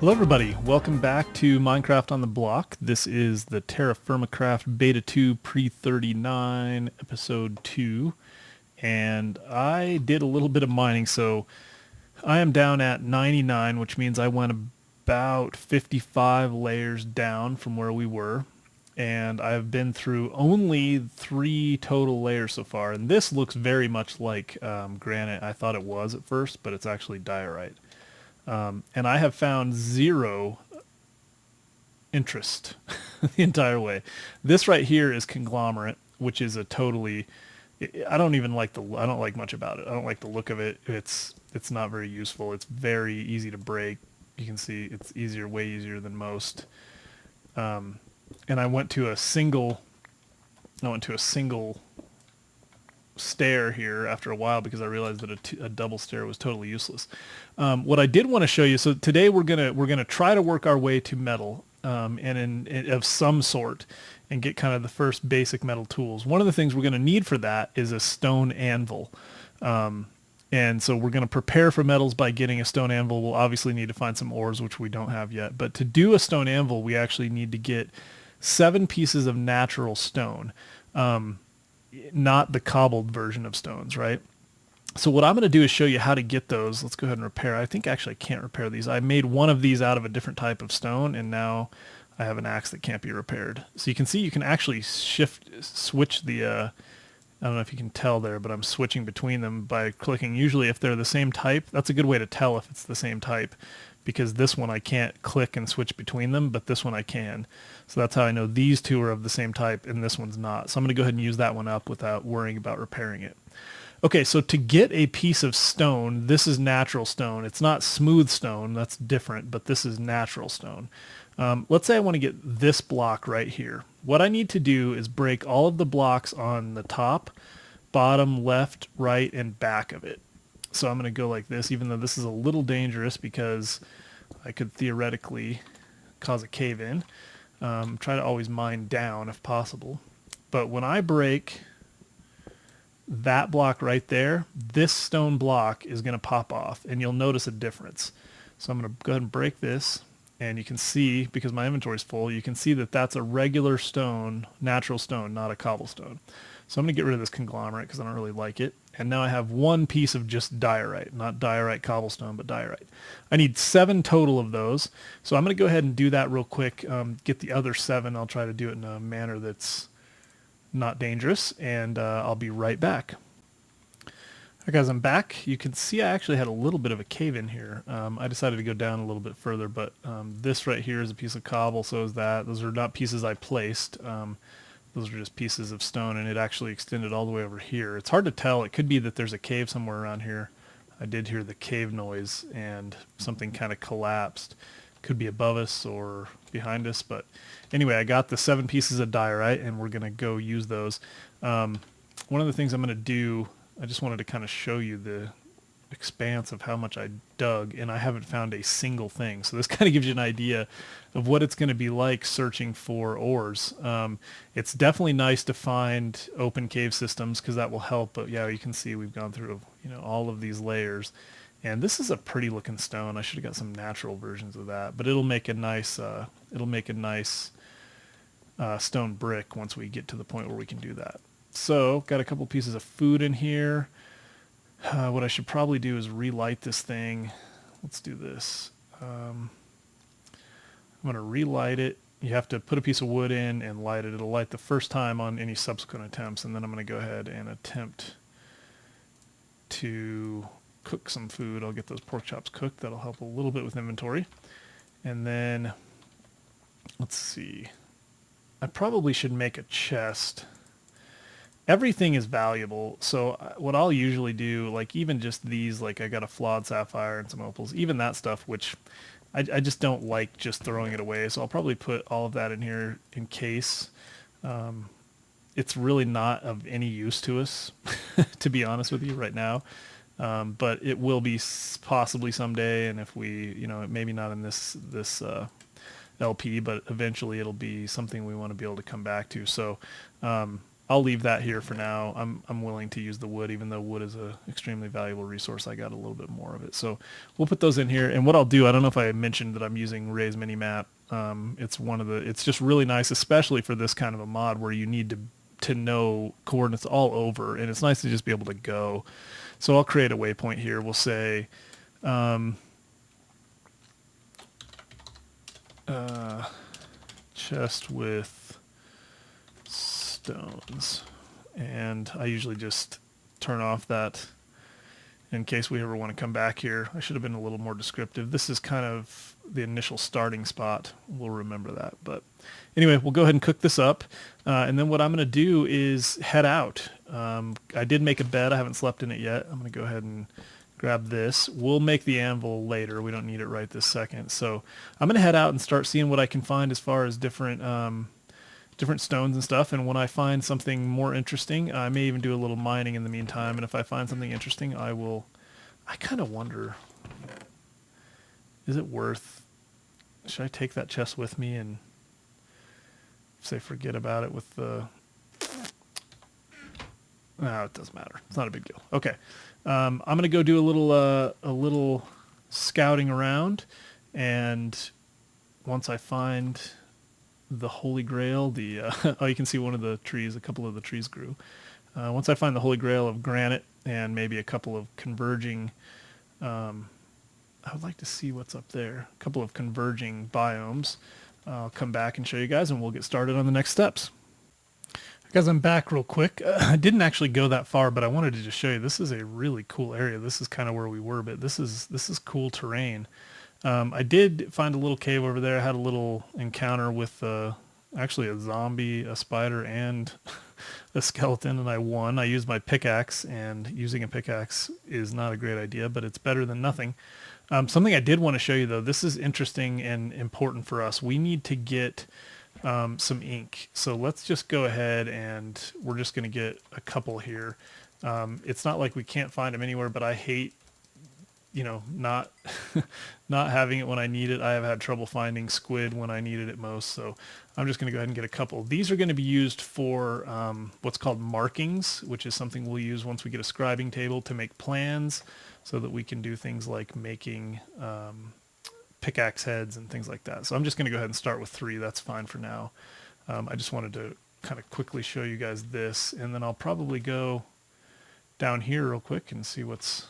Hello everybody, welcome back to Minecraft on the Block. This is the TerraFirmaCraft Beta 2 Pre-39 Episode 2, and I did a little bit of mining, so I am down at 99, which means I went about 55 layers down from where we were, and I've been through only 3 total layers so far, and this looks very much like granite. I thought it was at first, but it's actually diorite. And I have found zero interest the entire way. This right here is conglomerate, which is a totally, I don't even like I don't like much about it. I don't like the look of it. It's not very useful. It's very easy to break. You can see it's easier, way easier than most. And I went to a single stair here after a while because I realized that a double stair was totally useless. What I did want to show you, so today we're gonna try to work our way to metal of some sort and get kind of the first basic metal tools. One of the things we're going to need for that is a stone anvil. And so we're going to prepare for metals by getting a stone anvil. We'll obviously need to find some ores, which we don't have yet. But to do a stone anvil, we actually need to get 7 pieces of natural stone. Not the cobbled version of stones, right? So what I'm going to do is show you how to get those. Let's go ahead and repair. I think actually I can't repair these. I made one of these out of a different type of stone, and now I have an axe that can't be repaired. So you can see you can actually switch the, I don't know if you can tell there, but I'm switching between them by clicking. Usually if they're the same type, that's a good way to tell if it's the same type, because this one I can't click and switch between them, but this one I can. So that's how I know these two are of the same type and this one's not. So I'm going to go ahead and use that one up without worrying about repairing it. Okay, so to get a piece of stone, this is natural stone. It's not smooth stone, that's different, but this is natural stone. Let's say I want to get this block right here. What I need to do is break all of the blocks on the top, bottom, left, right, and back of it. So I'm going to go like this, even though this is a little dangerous because I could theoretically cause a cave-in. Try to always mine down if possible. But when I break that block right there, this stone block is going to pop off, and you'll notice a difference. So I'm going to go ahead and break this, and you can see, because my inventory is full, you can see that that's a regular stone, natural stone, not a cobblestone. So I'm going to get rid of this conglomerate because I don't really like it. And now I have one piece of just diorite, not diorite cobblestone, but diorite. I need 7 total of those. So I'm going to go ahead and do that real quick, get the other 7. I'll try to do it in a manner that's not dangerous, and I'll be right back. Alright guys, I'm back. You can see I actually had a little bit of a cave in here. I decided to go down a little bit further, but this right here is a piece of cobble, so is that. Those are not pieces I placed. Those are just pieces of stone, and it actually extended all the way over here. It's hard to tell. It could be that there's a cave somewhere around here. I did hear the cave noise, and something kind of collapsed. Could be above us or behind us, but anyway, I got the 7 pieces of diorite, and we're going to go use those. One of the things I'm going to do, I just wanted to kind of show you the expanse of how much I dug, and I haven't found a single thing. So this kind of gives you an idea of what it's going to be like searching for ores. It's definitely nice to find open cave systems because that will help, but yeah, you can see we've gone through, you know, all of these layers. And this is a pretty looking stone. I should have got some natural versions of that, but it'll make a nice stone brick once we get to the point where we can do that. So got a couple pieces of food in here. What I should probably do is relight this thing. Let's do this. I'm going to relight it. You have to put a piece of wood in and light it. It'll light the first time on any subsequent attempts, and then I'm going to go ahead and attempt to cook some food. I'll get those pork chops cooked. That'll help a little bit with inventory. And then, let's see. I probably should make a chest. Everything is valuable, so what I'll usually do, like even just these, like I got a flawed sapphire and some opals, even that stuff, which I just don't like just throwing it away, so I'll probably put all of that in here in case. It's really not of any use to us, to be honest with you right now, but it will be possibly someday, and if we, you know, maybe not in this LP, but eventually it'll be something we want to be able to come back to. So I'll leave that here for now. I'm willing to use the wood, even though wood is a extremely valuable resource. I got a little bit more of it, so we'll put those in here. And what I'll do, I don't know if I mentioned that I'm using Ray's Minimap. It's just really nice, especially for this kind of a mod where you need to know coordinates all over, and it's nice to just be able to go. So I'll create a waypoint here. We'll say chest with stones, and I usually just turn off that in case we ever want to come back here. I should have been a little more descriptive. This is kind of the initial starting spot. We'll remember that. But anyway, we'll go ahead and cook this up. And then what I'm going to do is head out. I did make a bed. I haven't slept in it yet. I'm going to go ahead and grab this. We'll make the anvil later. We don't need it right this second. So I'm going to head out and start seeing what I can find as far as different stones and stuff, and when I find something more interesting, I may even do a little mining in the meantime, and if I find something interesting, I kind of wonder, is it worth, should I take that chest with me and say forget about it with the, no, it doesn't matter. It's not a big deal. Okay. I'm going to go do a little scouting around, and once I find the Holy Grail, oh, you can see one of the trees, a couple of the trees grew. Once I find the Holy Grail of granite and maybe a couple of converging, I would like to see what's up there, a couple of converging biomes. I'll come back and show you guys, and we'll get started on the next steps. Guys, I'm back real quick. I didn't actually go that far, but I wanted to just show you, this is a really cool area. This is kind of where we were, but this is cool terrain. I did find a little cave over there. I had a little encounter with actually a zombie, a spider, and a skeleton, and I won. I used my pickaxe, and using a pickaxe is not a great idea, but it's better than nothing. Something I did want to show you, though, this is interesting and important for us. We need to get some ink. So let's just go ahead, and we're just going to get a couple here. It's not like we can't find them anywhere, but I hate, not not having it when I need it. I have had trouble finding squid when I needed it most, so I'm just going to go ahead and get a couple. These are going to be used for what's called markings, which is something we'll use once we get a scribing table to make plans, so that we can do things like making pickaxe heads and things like that. So I'm just going to go ahead and start with 3. That's fine for now. I just wanted to kind of quickly show you guys this, and then I'll probably go down here real quick and see what's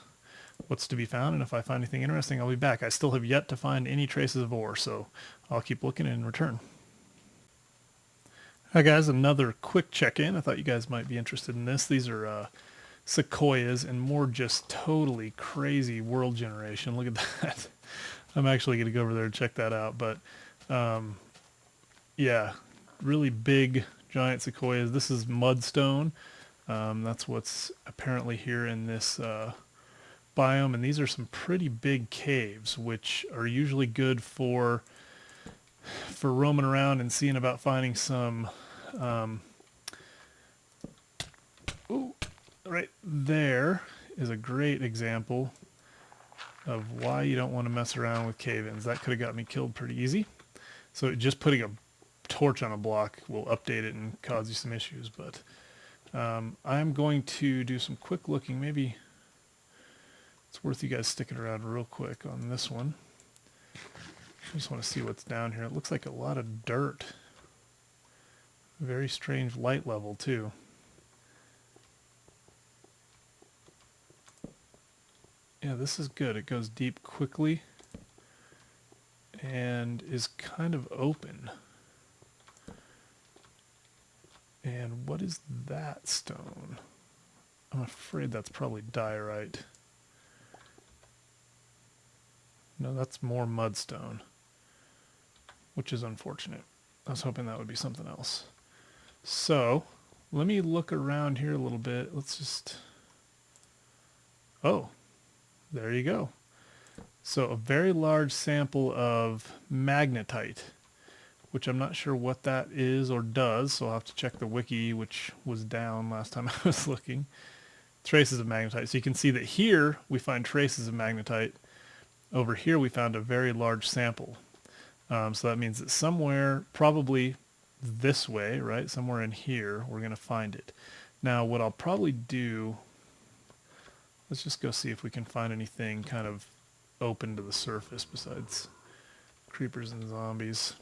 to be found, and if I find anything interesting, I'll be back. I still have yet to find any traces of ore, so I'll keep looking and return. Hi guys, another quick check-in. I thought you guys might be interested in this. These are sequoias, and more just totally crazy world generation. Look at that. I'm actually going to go over there and check that out, but yeah, really big giant sequoias. This is mudstone. That's what's apparently here in this biome, and these are some pretty big caves, which are usually good for roaming around and seeing about finding some ooh, right there is a great example of why you don't want to mess around with cave-ins. That could have got me killed pretty easy. So just putting a torch on a block will update it and cause you some issues, but I'm going to do some quick looking. Maybe it's worth you guys sticking around real quick on this one. I just want to see what's down here. It looks like a lot of dirt. Very strange light level too. Yeah, this is good. It goes deep quickly and is kind of open. And what is that stone? I'm afraid that's probably diorite. No, that's more mudstone, which is unfortunate. I was hoping that would be something else. So let me look around here a little bit. Let's just, oh, there you go. So a very large sample of magnetite, which I'm not sure what that is or does, so I'll have to check the wiki, which was down last time I was looking. Traces of magnetite. So you can see that here we find traces of magnetite. Over here we found a very large sample. So that means that somewhere, probably this way, right? Somewhere in here, we're going to find it. Now, what I'll probably do, let's just go see if we can find anything kind of open to the surface besides creepers and zombies.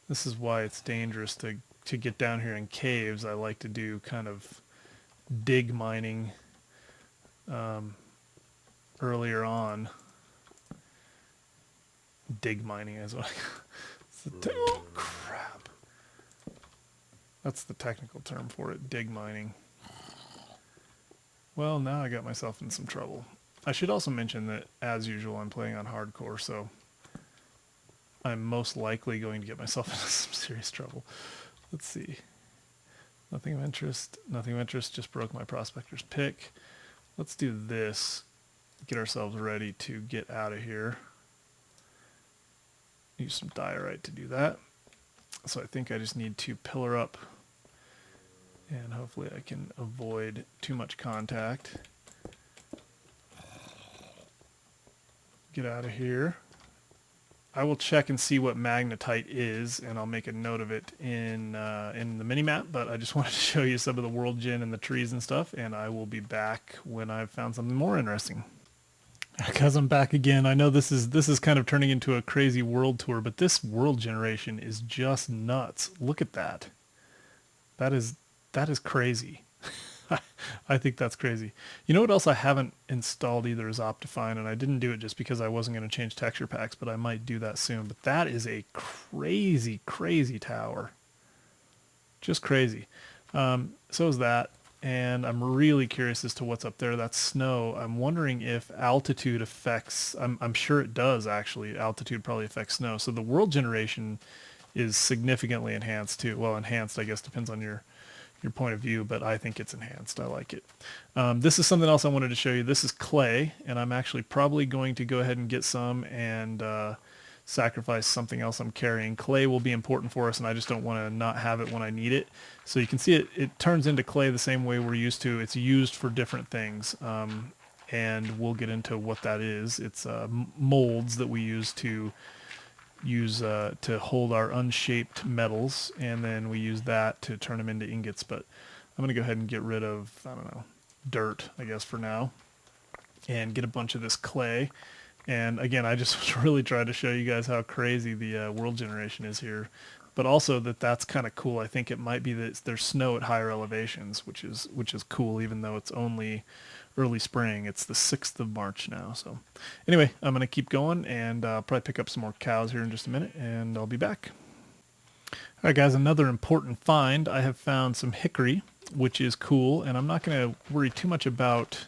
This is why it's dangerous to get down here in caves. I like to do kind of dig mining earlier on. Dig mining is what oh crap. That's the technical term for it, dig mining. Well, now I got myself in some trouble. I should also mention that, as usual, I'm playing on hardcore, so I'm most likely going to get myself into some serious trouble. Let's see. Nothing of interest. Nothing of interest. Just broke my prospector's pick. Let's do this. Get ourselves ready to get out of here. Use some diorite to do that. So I think I just need to pillar up, and hopefully I can avoid too much contact. Get out of here. I will check and see what magnetite is, and I'll make a note of it in the mini-map, but I just wanted to show you some of the world gen and the trees and stuff, and I will be back when I've found something more interesting. Because I'm back again, I know this is kind of turning into a crazy world tour, but this world generation is just nuts. Look at that. That is crazy. I think that's crazy. You know what else I haven't installed either is Optifine, and I didn't do it just because I wasn't going to change texture packs, but I might do that soon. But that is a crazy, crazy tower. Just crazy. So is that. And I'm really curious as to what's up there. That's snow. I'm wondering if altitude affects, I'm sure it does actually. Altitude probably affects snow. So the world generation is significantly enhanced too. Well, enhanced, I guess, depends on your point of view, but I think it's enhanced. I like it. This is something else I wanted to show you. This is clay, and I'm actually probably going to go ahead and get some and sacrifice something else I'm carrying. Clay will be important for us, and I just don't want to not have it when I need it. So you can see it turns into clay the same way we're used to. It's used for different things, and we'll get into what that is. It's molds that we use to hold our unshaped metals, and then we use that to turn them into ingots. But I'm going to go ahead and get rid of, I don't know, dirt, I guess, for now, and get a bunch of this clay. And again, I just really tried to show you guys how crazy the world generation is here, but also that's kind of cool. I think it might be that there's snow at higher elevations, which is cool, even though it's only early spring. It's the 6th of March now. So anyway, I'm going to keep going, and probably pick up some more cows here in just a minute, and I'll be back. All right, guys, another important find. I have found some hickory, which is cool, and I'm not going to worry too much about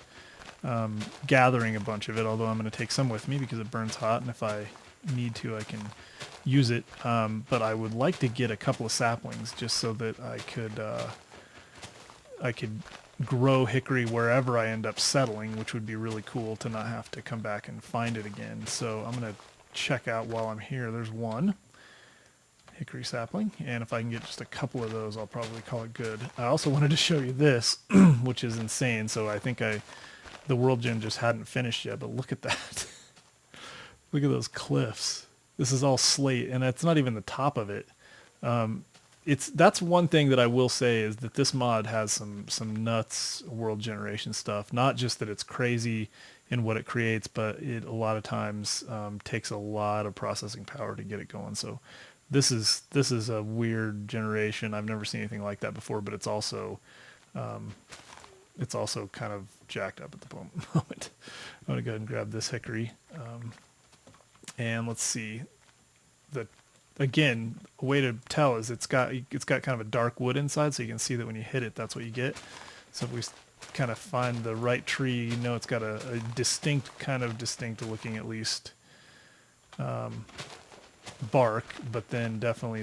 gathering a bunch of it, although I'm going to take some with me because it burns hot, and if I need to, I can use it. But I would like to get a couple of saplings just so that I could grow hickory wherever I end up settling, which would be really cool to not have to come back and find it again. So I'm going to check out while I'm here. There's one hickory sapling, and if I can get just a couple of those, I'll probably call it good. I also wanted to show you this, which is insane. So I think the world gen just hadn't finished yet, but look at that. Look at those cliffs. This is all slate, and it's not even the top of it. That's one thing that I will say is that this mod has some nuts world generation stuff. Not just that it's crazy in what it creates, but it a lot of times takes a lot of processing power to get it going. So this is a weird generation. I've never seen anything like that before, but it's also kind of jacked up at the moment. I'm going to go ahead and grab this hickory. And let's see. Again, a way to tell is it's got kind of a dark wood inside, so you can see that when you hit it, that's what you get. So if we kind of find the right tree, you know it's got a distinct looking, at least, bark, but then definitely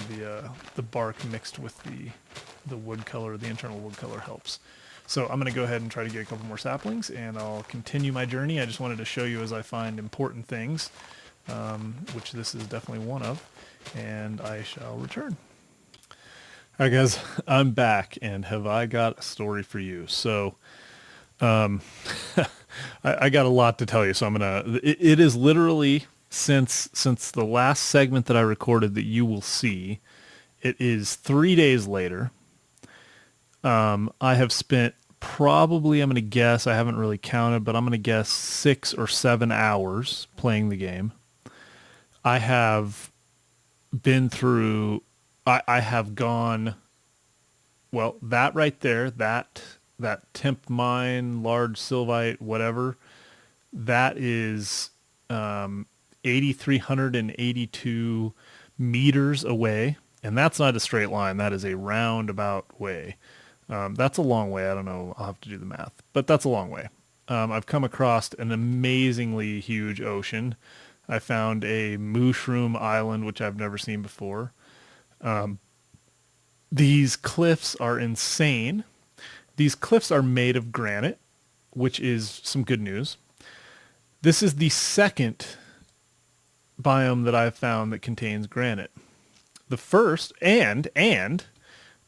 the bark mixed with the wood color, the internal wood color helps. So I'm going to go ahead and try to get a couple more saplings, and I'll continue my journey. I just wanted to show you as I find important things, which this is definitely one of, and I shall return. All right, guys, I'm back, and have I got a story for you. So I got a lot to tell you, so I'm going to... It is literally, since the last segment that I recorded that you will see, It is 3 days later. I have spent probably, I'm going to guess, I haven't really counted, but I'm going to guess 6 or 7 hours playing the game. I have been through, I have gone, well, that right there, that temp mine, large sylvite, whatever, that is 8,382 meters away. And that's not a straight line. That is a roundabout way. That's a long way. I don't know. I'll have to do the math, but that's a long way. I've come across an amazingly huge ocean. I found a mushroom island, which I've never seen before. These cliffs are insane. These cliffs are made of granite, which is some good news. This is the second biome that I've found that contains granite. The first, and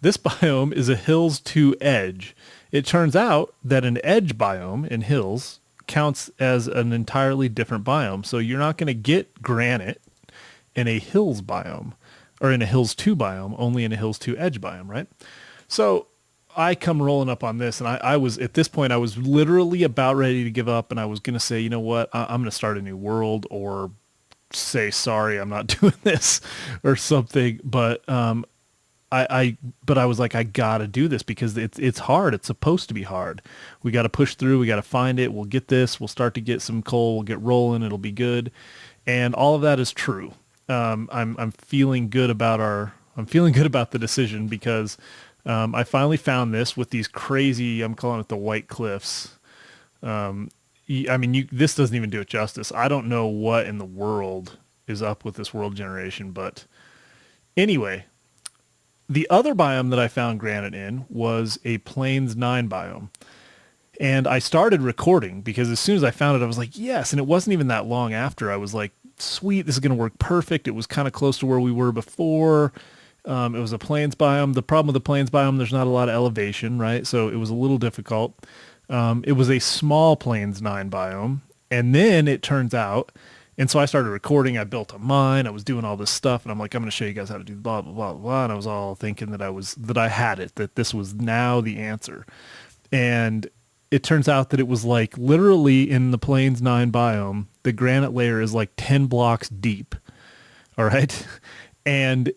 this biome is a hills to edge. It turns out that an edge biome in hills counts as an entirely different biome. So you're not going to get granite in a hills biome or in a hills to biome, only in a hills to edge biome, right? So I come rolling up on this, and I was, at this point, I was literally about ready to give up, and I was going to say, you know what, I'm going to start a new world, or say, sorry, I'm not doing this, or something. But but I was like, I gotta do this because it's hard. It's supposed to be hard. We got to push through. We got to find it. We'll get this. We'll start to get some coal. We'll get rolling. It'll be good. And all of that is true. I'm feeling good about I'm feeling good about the decision because I finally found this with these crazy, I'm calling it the White Cliffs. I mean, this doesn't even do it justice. I don't know what in the world is up with this world generation, but anyway, the other biome that I found granite in was a Plains 9 biome. And I started recording because as soon as I found it, I was like, yes. And it wasn't even that long after. I was like, sweet, this is going to work perfect. It was kind of close to where we were before. It was a Plains biome. The problem with the Plains biome, there's not a lot of elevation, right? So it was a little difficult. It was a small Plains 9 biome. And then it turns out, and so I started recording, I built a mine, I was doing all this stuff, and I'm like, I'm going to show you guys how to do blah, blah, blah, blah. And I was all thinking that I had it, that this was now the answer. And it turns out that it was like literally in the Plains 9 biome, the granite layer is like 10 blocks deep. All right. And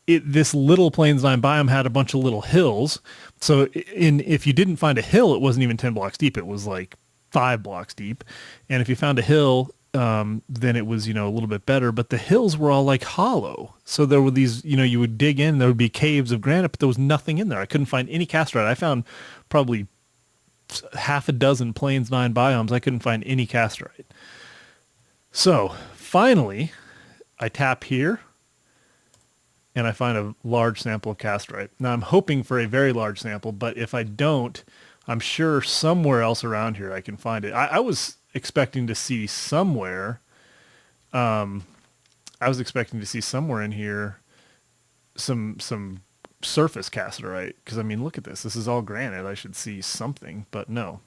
this little Plains 9 biome had a bunch of little hills. So if you didn't find a hill, it wasn't even 10 blocks deep. It was like 5 blocks deep. And if you found a hill, then it was, a little bit better, but the hills were all like hollow. So there were these, you would dig in, there would be caves of granite, but there was nothing in there. I couldn't find any cassiterite. I found probably half a dozen Plains 9 biomes. I couldn't find any cassiterite. So finally I tap here and I find a large sample of cassiterite. Now I'm hoping for a very large sample, but if I don't, I'm sure somewhere else around here I can find it. I was expecting to see somewhere, I was expecting to see somewhere in here some surface cassiterite, because I mean, look at this. This is all granite. I should see something, but no.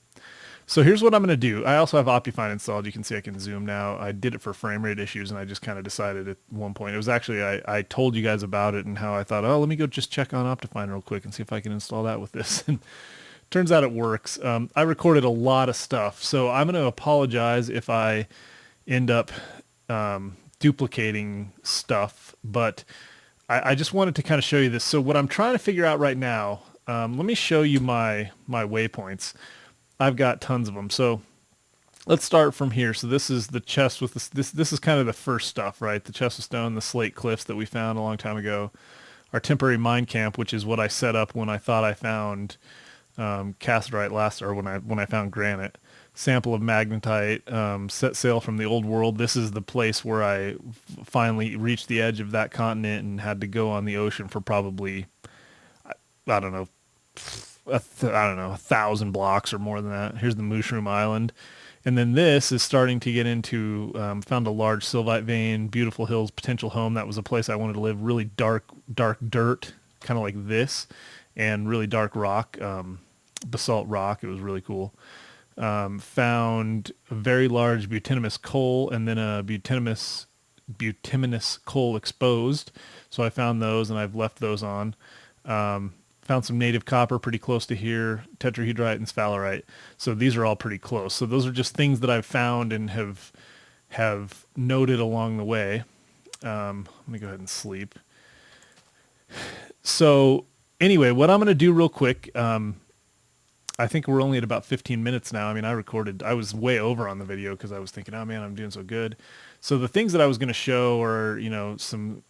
So here's what I'm going to do. I also have Optifine installed. You can see I can zoom now. I did it for frame rate issues, and I just kind of decided at one point. It was actually, I told you guys about it and how I thought, oh, let me go just check on Optifine real quick and see if I can install that with this. And turns out it works. I recorded a lot of stuff, so I'm going to apologize if I end up duplicating stuff, but I just wanted to kind of show you this. So what I'm trying to figure out right now, let me show you my waypoints. I've got tons of them. So let's start from here. So this is the chest with this is kind of the first stuff, right? The chest of stone, the slate cliffs that we found a long time ago, our temporary mine camp, which is what I set up when I thought I found cassiterite last, or when I found granite. Sample of magnetite, set sail from the old world. This is the place where I finally reached the edge of that continent and had to go on the ocean for probably, I don't know, 1,000 blocks or more than that. Here's the Mushroom Island. And then this is starting to get into, found a large sylvite vein, beautiful hills, potential home. That was a place I wanted to live. Really dark dirt, kind of like this, and really dark rock, basalt rock. It was really cool. Found a very large butaminous coal and then a butaminous bituminous coal exposed. So I found those and I've left those on. Found some native copper pretty close to here, tetrahedrite and sphalerite. So these are all pretty close. So those are just things that I've found and have noted along the way. Let me go ahead and sleep. So anyway, what I'm going to do real quick, I think we're only at about 15 minutes now. I mean, I was way over on the video because I was thinking, oh man, I'm doing so good. So the things that I was going to show are, some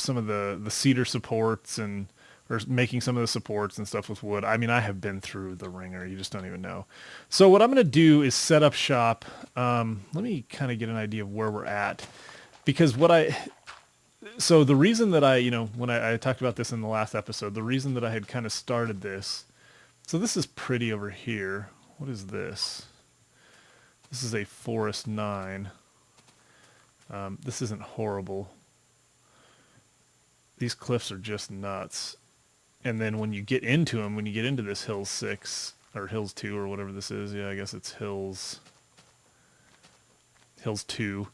of the cedar supports or making some of the supports and stuff with wood. I mean, I have been through the ringer. You just don't even know. So what I'm going to do is set up shop. Let me kind of get an idea of where we're at, because so the reason that when I talked about this in the last episode, the reason that I had kind of started this, so this is pretty over here. What is this? This is a Forest 9. This isn't horrible. These cliffs are just nuts. And then when you get into them, when you get into this Hills 6 or Hills 2 or whatever this is, yeah, I guess it's Hills 2.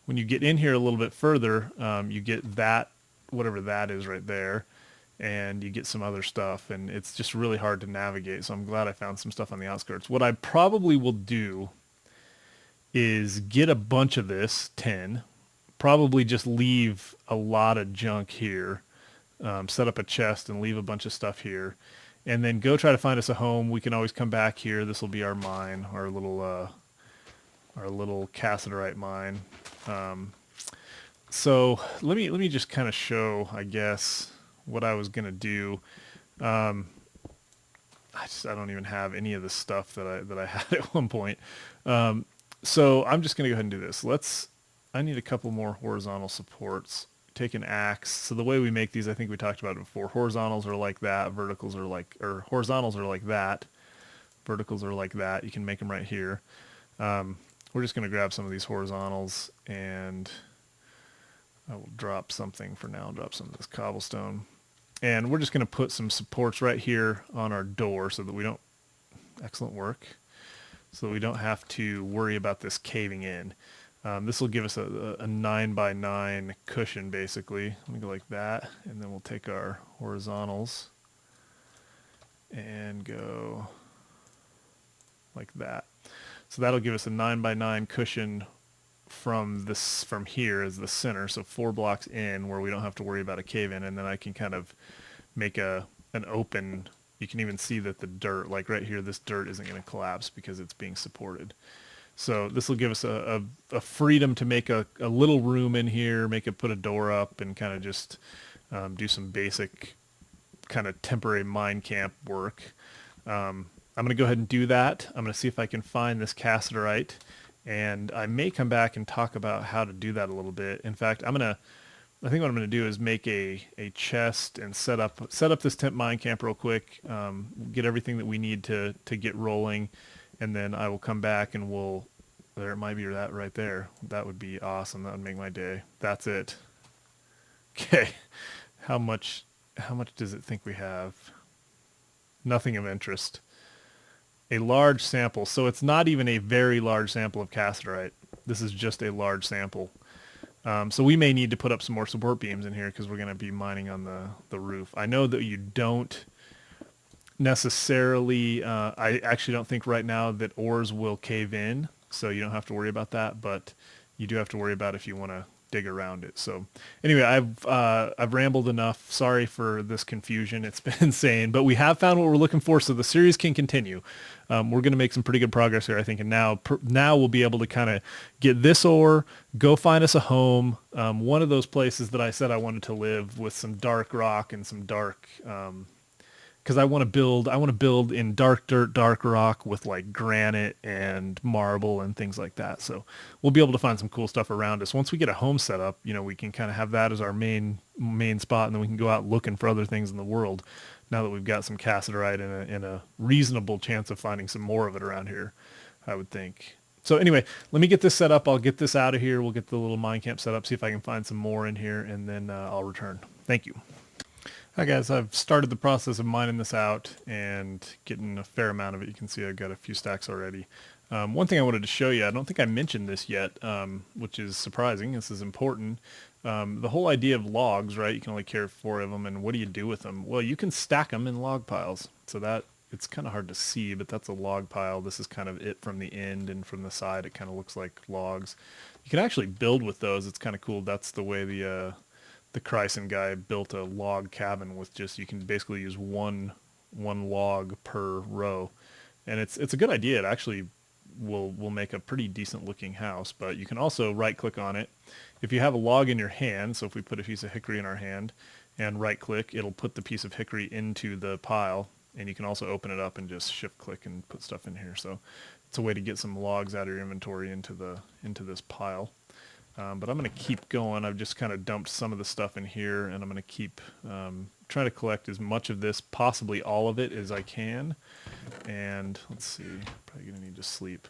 When you get in here a little bit further, you get that, whatever that is right there, and you get some other stuff, and it's just really hard to navigate. So I'm glad I found some stuff on the outskirts. What I probably will do is get a bunch of this tin, probably just leave a lot of junk here, set up a chest and leave a bunch of stuff here, and then go try to find us a home. We can always come back here. This will be our mine, our little cassiterite mine. So let me just kind of show, I guess, what I was gonna do. I don't even have any of the stuff that I had at one point. So I'm just gonna go ahead and do this. I need a couple more horizontal supports. Take an axe. So the way we make these, I think we talked about it before. Horizontals are like that. Horizontals are like that. Verticals are like that. You can make them right here. We're just going to grab some of these horizontals, and I will drop something for now. I'll drop some of this cobblestone. And we're just going to put some supports right here on our door so that we don't, excellent work, so that we don't have to worry about this caving in. This will give us a 9x9 cushion, basically. Let me go like that, and then we'll take our horizontals and go like that. So that'll give us a 9x9 cushion from here as the center, so 4 blocks in, where we don't have to worry about a cave in, and then I can kind of make an open. You can even see that the dirt, like right here, this dirt isn't going to collapse because it's being supported. So this will give us a freedom to make a little room in here, put a door up, and kind of just do some basic kind of temporary mine camp work. I'm going to go ahead and do that. I'm going to see if I can find this cassiterite, and I may come back and talk about how to do that a little bit. In fact, I think what I'm going to do is make a chest and set up this temp mine camp real quick, get everything that we need to get rolling, and then I will come back and there it might be that right there. That would be awesome. That would make my day. That's it. Okay. How much does it think we have? Nothing of interest. A large sample. So it's not even a very large sample of cassiterite. This is just a large sample. So we may need to put up some more support beams in here because we're going to be mining on the roof. I know that you don't necessarily, I actually don't think right now that ores will cave in, so you don't have to worry about that, but you do have to worry about if you want to dig around it. So anyway, I've rambled enough. Sorry for this confusion. It's been insane, but we have found what we're looking for, so the series can continue. We're going to make some pretty good progress here, I think, and now we'll be able to kind of get this ore, go find us a home. One of those places that I said I wanted to live with some dark rock and some dark, because I want to build in dark dirt, dark rock with like granite and marble and things like that. So we'll be able to find some cool stuff around us. Once we get a home set up, we can kind of have that as our main spot, and then we can go out looking for other things in the world. Now that we've got some cassiterite and a reasonable chance of finding some more of it around here, I would think. So anyway, let me get this set up. I'll get this out of here. We'll get the little mine camp set up, see if I can find some more in here, and then I'll return. Thank you. Hi guys, I've started the process of mining this out and getting a fair amount of it. You can see I've got a few stacks already. One thing I wanted to show you, I don't think I mentioned this yet, which is surprising. This is important. The whole idea of logs, right? You can only carry 4 of them, and what do you do with them? Well, you can stack them in log piles. So that it's kind of hard to see, but that's a log pile. This is kind of it from the end, and from the side, it kind of looks like logs. You can actually build with those. It's kind of cool. That's the way the Chryson guy built a log cabin with just you can basically use one log per row, and it's a good idea. It actually will make a pretty decent looking house. But you can also right click on it if you have a log in your hand. So if we put a piece of hickory in our hand and right click, it'll put the piece of hickory into the pile, and you can also open it up and just shift click and put stuff in here. So it's a way to get some logs out of your inventory into this pile. But I'm going to keep going. I've just kind of dumped some of the stuff in here, and I'm going to keep trying to collect as much of this, possibly all of it, as I can. And let's see, probably going to need to sleep.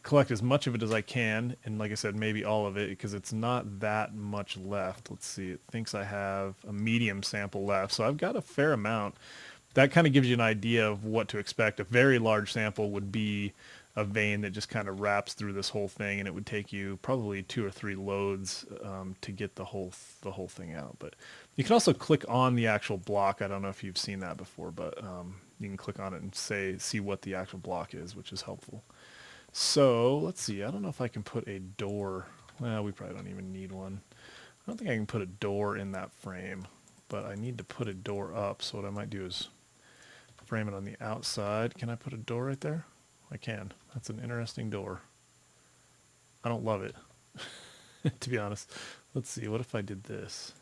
Collect as much of it as I can, and like I said, maybe all of it, because it's not that much left. Let's see, it thinks I have a medium sample left, so I've got a fair amount. That kind of gives you an idea of what to expect. A very large sample would be a vein that just kind of wraps through this whole thing, and it would take you probably 2 or 3 loads to get the whole thing out. But you can also click on the actual block. I don't know if you've seen that before, but you can click on it and see what the actual block is, which is helpful. So let's see. I don't know if I can put a door. Well, we probably don't even need one. I don't think I can put a door in that frame, but I need to put a door up. So what I might do is frame it on the outside. Can I put a door right there? I can. That's an interesting door. I don't love it, to be honest. Let's see. What if I did this?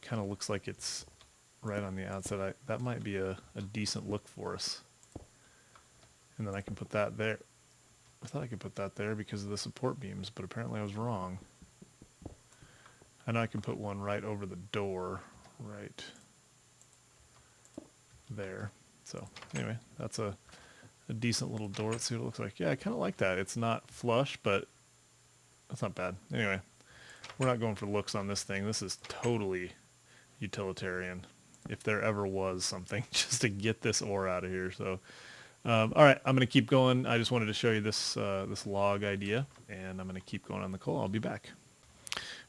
Kind of looks like it's right on the outside. That might be a decent look for us. And then I can put that there. I thought I could put that there because of the support beams, but apparently I was wrong. I know I can put one right over the door, right there. So anyway, that's a decent little door. Let's see what it looks like. Yeah, I kind of like that. It's not flush, but that's not bad. Anyway, we're not going for looks on this thing. This is totally utilitarian, if there ever was something, just to get this ore out of here. So, all right, I'm going to keep going. I just wanted to show you this this log idea, and I'm going to keep going on the coal. I'll be back.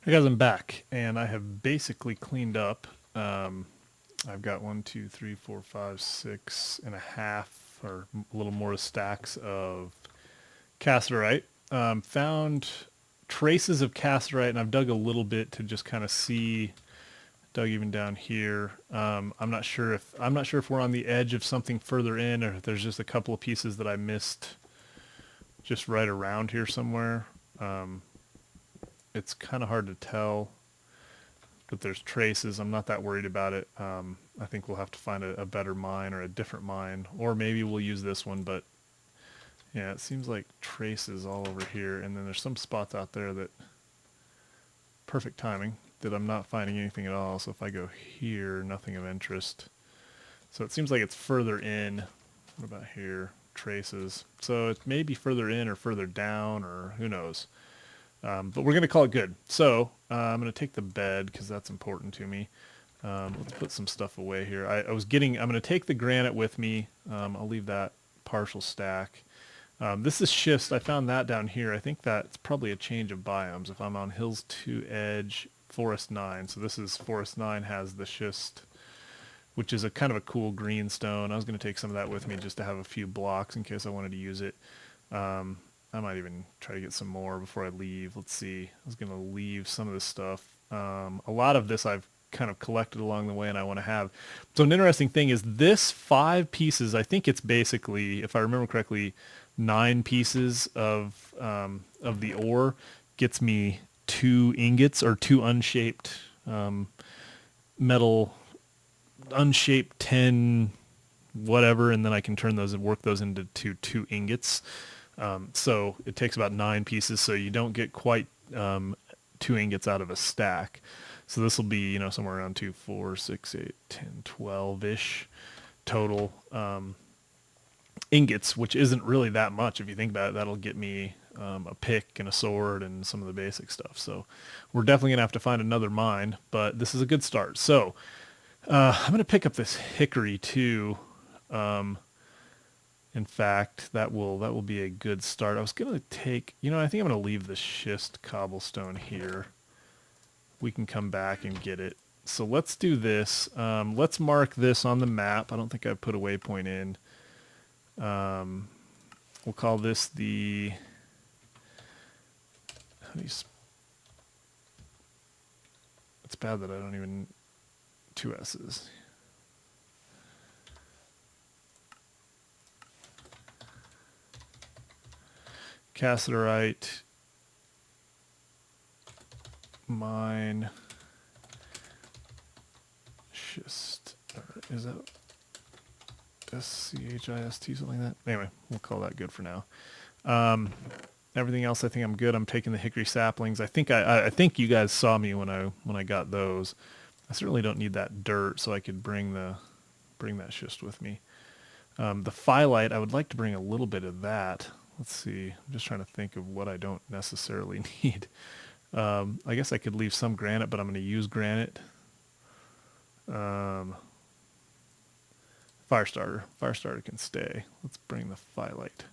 Hey guys, I'm back, and I have basically cleaned up. I've got 1, 2, 3, 4, 5, 6 and a half, or a little more stacks of cassiterite. Found traces of cassiterite, and I've dug a little bit to just kind of see. Dug even down here. I'm not sure if we're on the edge of something further in, or if there's just a couple of pieces that I missed just right around here somewhere. It's kind of hard to tell. But there's traces. I'm not that worried about it. I think we'll have to find a better mine or a different mine, or maybe we'll use this one. But yeah, it seems like traces all over here, and then there's some spots out there that perfect timing that I'm not finding anything at all. So if I go here, nothing of interest. So it seems like it's further in. What about here? Traces. So it may be further in or further down, or who knows. But we're going to call it good. So I'm going to take the bed because that's important to me. Let's put some stuff away here. I'm going to take the granite with me. I'll leave that partial stack. This is schist. I found that down here. I think that's probably a change of biomes. If I'm on Hills 2 Edge, Forest 9. So this is Forest 9 has the schist, which is a kind of a cool green stone. I was going to take some of that with me just to have a few blocks in case I wanted to use it. I might even try to get some more before I leave. Let's see. I was going to leave some of this stuff. A lot of this I've kind of collected along the way and I want to have. So an interesting thing is this 5 pieces, I think it's basically, if I remember correctly, 9 pieces of the ore gets me 2 ingots or 2 unshaped metal, unshaped tin, whatever, and then I can turn those and work those into 2 ingots. So it takes about 9 pieces, so you don't get quite 2 ingots out of a stack. So this will be, somewhere around 2, 4, 6, 8, 10, 12-ish total ingots, which isn't really that much if you think about it. That'll get me a pick and a sword and some of the basic stuff. So we're definitely going to have to find another mine, but this is a good start. So I'm going to pick up this hickory too. In fact, that will be a good start. I was going to take, I think I'm going to leave the schist cobblestone here. We can come back and get it. So let's do this. Let's mark this on the map. I don't think I put a waypoint in. We'll call this the... It's bad that I don't even... 2 S's. Cassiterite, mine, schist, is that SCHIST, something like that? Anyway, we'll call that good for now. Everything else, I think I'm good. I'm taking the hickory saplings. I think I think you guys saw me when I got those. I certainly don't need that dirt, so I could bring that schist with me. The phyllite, I would like to bring a little bit of that. Let's see. I'm just trying to think of what I don't necessarily need. I guess I could leave some granite, but I'm going to use granite. Firestarter. Firestarter can stay. Let's bring the phyllite.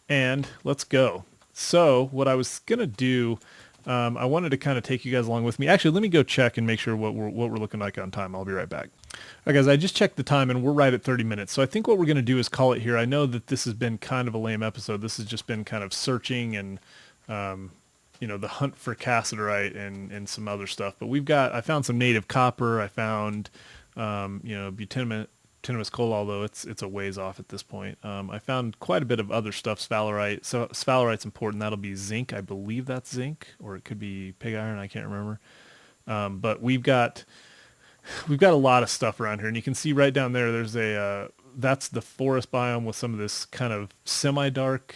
And let's go. So what I was going to do, I wanted to kind of take you guys along with me. Actually, let me go check and make sure what we're looking like on time. I'll be right back. All right, guys, I just checked the time, and we're right at 30 minutes. So I think what we're going to do is call it here. I know that this has been kind of a lame episode. This has just been kind of searching and, the hunt for cassiterite and some other stuff. But I found some native copper. I found, bituminous coal, although it's a ways off at this point. I found quite a bit of other stuff, sphalerite. So sphalerite's important. That'll be zinc. I believe that's zinc, or it could be pig iron. I can't remember. But we've got a lot of stuff around here, and you can see right down there, there's that's the forest biome with some of this kind of semi-dark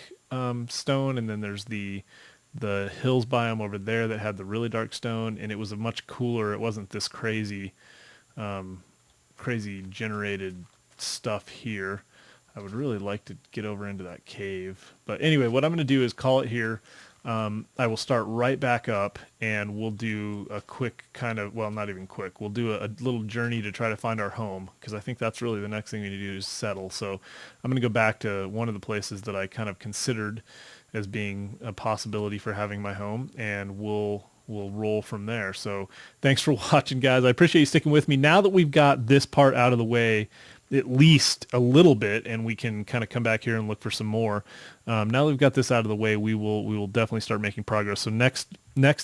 stone, and then there's the hills biome over there that had the really dark stone, and it was a much cooler, it wasn't this crazy generated stuff here. I would really like to get over into that cave. But anyway, what I'm going to do is call it here. I will start right back up, and we'll do a quick kind of, well, not even quick. We'll do a little journey to try to find our home, because I think that's really the next thing we need to do is settle. So I'm going to go back to one of the places that I kind of considered as being a possibility for having my home, and we'll roll from there. So thanks for watching, guys. I appreciate you sticking with me. Now that we've got this part out of the way, at least a little bit, and we can kind of come back here and look for some more. Now that we've got this out of the way, we will definitely start making progress. So next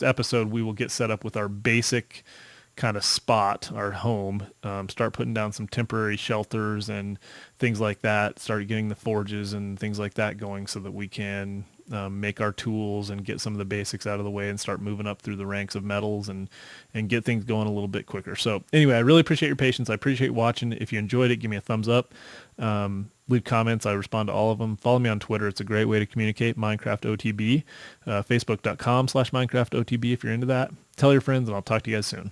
episode, we will get set up with our basic kind of spot, our home, start putting down some temporary shelters and things like that, start getting the forges and things like that going so that we can make our tools and get some of the basics out of the way and start moving up through the ranks of metals and get things going a little bit quicker. So anyway, I really appreciate your patience. I appreciate watching. If you enjoyed it, give me a thumbs up. Leave comments. I respond to all of them. Follow me on Twitter. It's a great way to communicate. Minecraft OTB. Facebook.com/MinecraftOTB if you're into that. Tell your friends, and I'll talk to you guys soon.